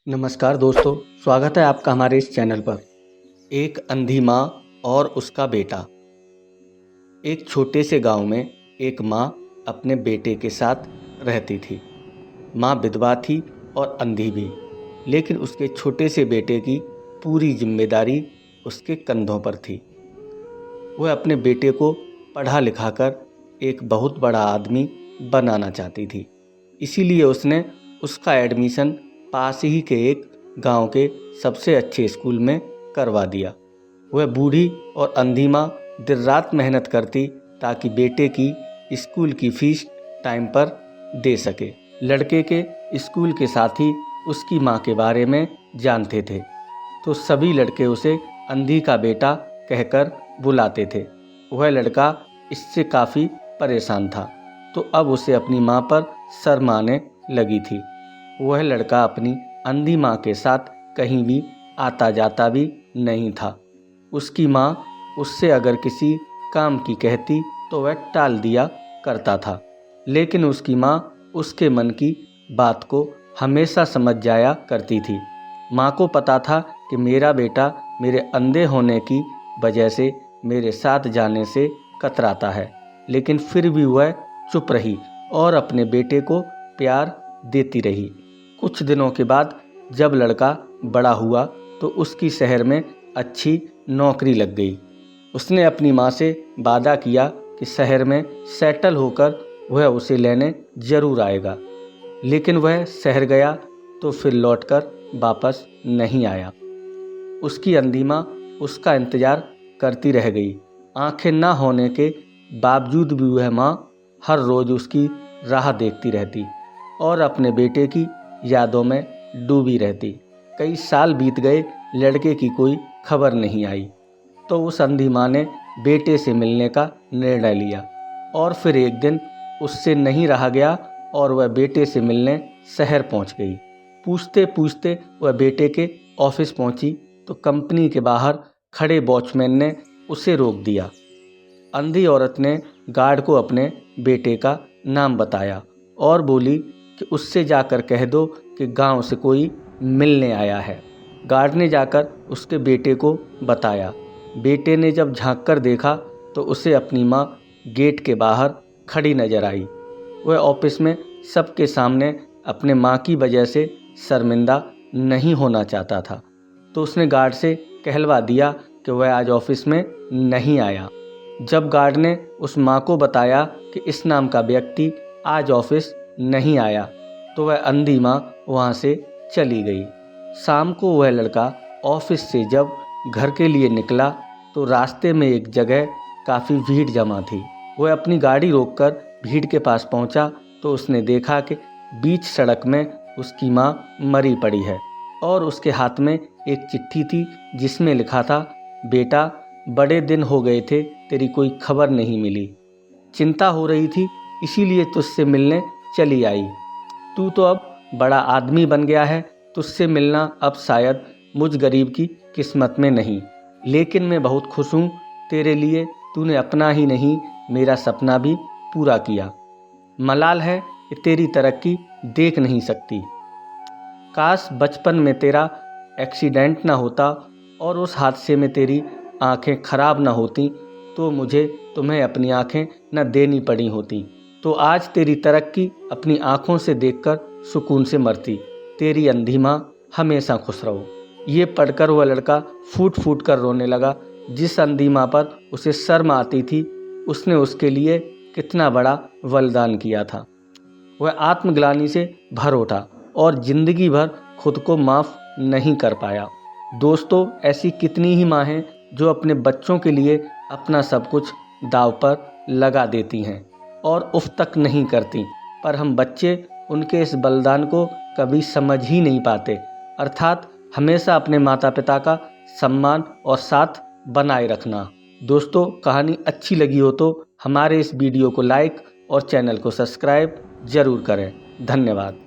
नमस्कार दोस्तों, स्वागत है आपका हमारे इस चैनल पर। एक अंधी माँ और उसका बेटा। एक छोटे से गांव में एक माँ अपने बेटे के साथ रहती थी। माँ विधवा थी और अंधी भी, लेकिन उसके छोटे से बेटे की पूरी जिम्मेदारी उसके कंधों पर थी। वह अपने बेटे को पढ़ा लिखाकर एक बहुत बड़ा आदमी बनाना चाहती थी। इसीलिए उसने उसका एडमिशन पास ही के एक गांव के सबसे अच्छे स्कूल में करवा दिया। वह बूढ़ी और अंधी माँ दिन रात मेहनत करती ताकि बेटे की स्कूल की फीस टाइम पर दे सके। लड़के के स्कूल के साथी उसकी माँ के बारे में जानते थे, तो सभी लड़के उसे अंधी का बेटा कहकर बुलाते थे। वह लड़का इससे काफ़ी परेशान था, तो अब उसे अपनी माँ पर शर्म आने लगी थी। वह लड़का अपनी अंधी माँ के साथ कहीं भी आता जाता भी नहीं था। उसकी माँ उससे अगर किसी काम की कहती तो वह टाल दिया करता था, लेकिन उसकी माँ उसके मन की बात को हमेशा समझ जाया करती थी। माँ को पता था कि मेरा बेटा मेरे अंधे होने की वजह से मेरे साथ जाने से कतराता है, लेकिन फिर भी वह चुप रही और अपने बेटे को प्यार देती रही। कुछ दिनों के बाद जब लड़का बड़ा हुआ तो उसकी शहर में अच्छी नौकरी लग गई। उसने अपनी माँ से वादा किया कि शहर में सेटल होकर वह उसे लेने ज़रूर आएगा, लेकिन वह शहर गया तो फिर लौटकर वापस नहीं आया। उसकी अंधी माँ उसका इंतज़ार करती रह गई। आंखें ना होने के बावजूद भी वह माँ हर रोज़ उसकी राह देखती रहती और अपने बेटे की यादों में डूबी रहती। कई साल बीत गए, लड़के की कोई खबर नहीं आई। तो उस अंधी माँ ने बेटे से मिलने का निर्णय लिया और फिर एक दिन उससे नहीं रहा गया और वह बेटे से मिलने शहर पहुंच गई। पूछते पूछते वह बेटे के ऑफिस पहुंची तो कंपनी के बाहर खड़े वॉचमैन ने उसे रोक दिया। अंधी औरत ने गार्ड को अपने बेटे का नाम बताया और बोली कि उससे जाकर कह दो कि गांव से कोई मिलने आया है। गार्ड ने जाकर उसके बेटे को बताया। बेटे ने जब झांक कर देखा तो उसे अपनी माँ गेट के बाहर खड़ी नजर आई। वह ऑफिस में सबके सामने अपने माँ की वजह से शर्मिंदा नहीं होना चाहता था, तो उसने गार्ड से कहलवा दिया कि वह आज ऑफिस में नहीं आया। जब गार्ड ने उस माँ को बताया कि इस नाम का व्यक्ति आज ऑफिस नहीं आया, तो वह अंधी माँ वहाँ से चली गई। शाम को वह लड़का ऑफिस से जब घर के लिए निकला तो रास्ते में एक जगह काफ़ी भीड़ जमा थी। वह अपनी गाड़ी रोककर भीड़ के पास पहुँचा तो उसने देखा कि बीच सड़क में उसकी माँ मरी पड़ी है और उसके हाथ में एक चिट्ठी थी जिसमें लिखा था, बेटा बड़े दिन हो गए थे, तेरी कोई खबर नहीं मिली। चिंता हो रही थी, इसीलिए तुझसे मिलने चली आई। तू तो अब बड़ा आदमी बन गया है, तुझसे मिलना अब शायद मुझ गरीब की किस्मत में नहीं, लेकिन मैं बहुत खुश हूँ तेरे लिए। तूने अपना ही नहीं मेरा सपना भी पूरा किया। मलाल है कि तेरी तरक्की देख नहीं सकती। काश बचपन में तेरा एक्सीडेंट ना होता और उस हादसे में तेरी आंखें खराब ना होती, तो मुझे तुम्हें अपनी आंखें न देनी पड़ी होती, तो आज तेरी तरक्की अपनी आंखों से देखकर सुकून से मरती। तेरी अंधी माँ हमेशा खुश रहो। ये पढ़कर वह लड़का फूट फूट कर रोने लगा। जिस अंधी माँ पर उसे शर्म आती थी, उसने उसके लिए कितना बड़ा बलिदान किया था। वह आत्मग्लानि से भर उठा और जिंदगी भर खुद को माफ़ नहीं कर पाया। दोस्तों, ऐसी कितनी ही माँ हैं जो अपने बच्चों के लिए अपना सब कुछ दांव पर लगा देती हैं और उफ तक नहीं करती, पर हम बच्चे उनके इस बलिदान को कभी समझ ही नहीं पाते। अर्थात हमेशा अपने माता पिता का सम्मान और साथ बनाए रखना। दोस्तों, कहानी अच्छी लगी हो तो हमारे इस वीडियो को लाइक और चैनल को सब्सक्राइब ज़रूर करें। धन्यवाद।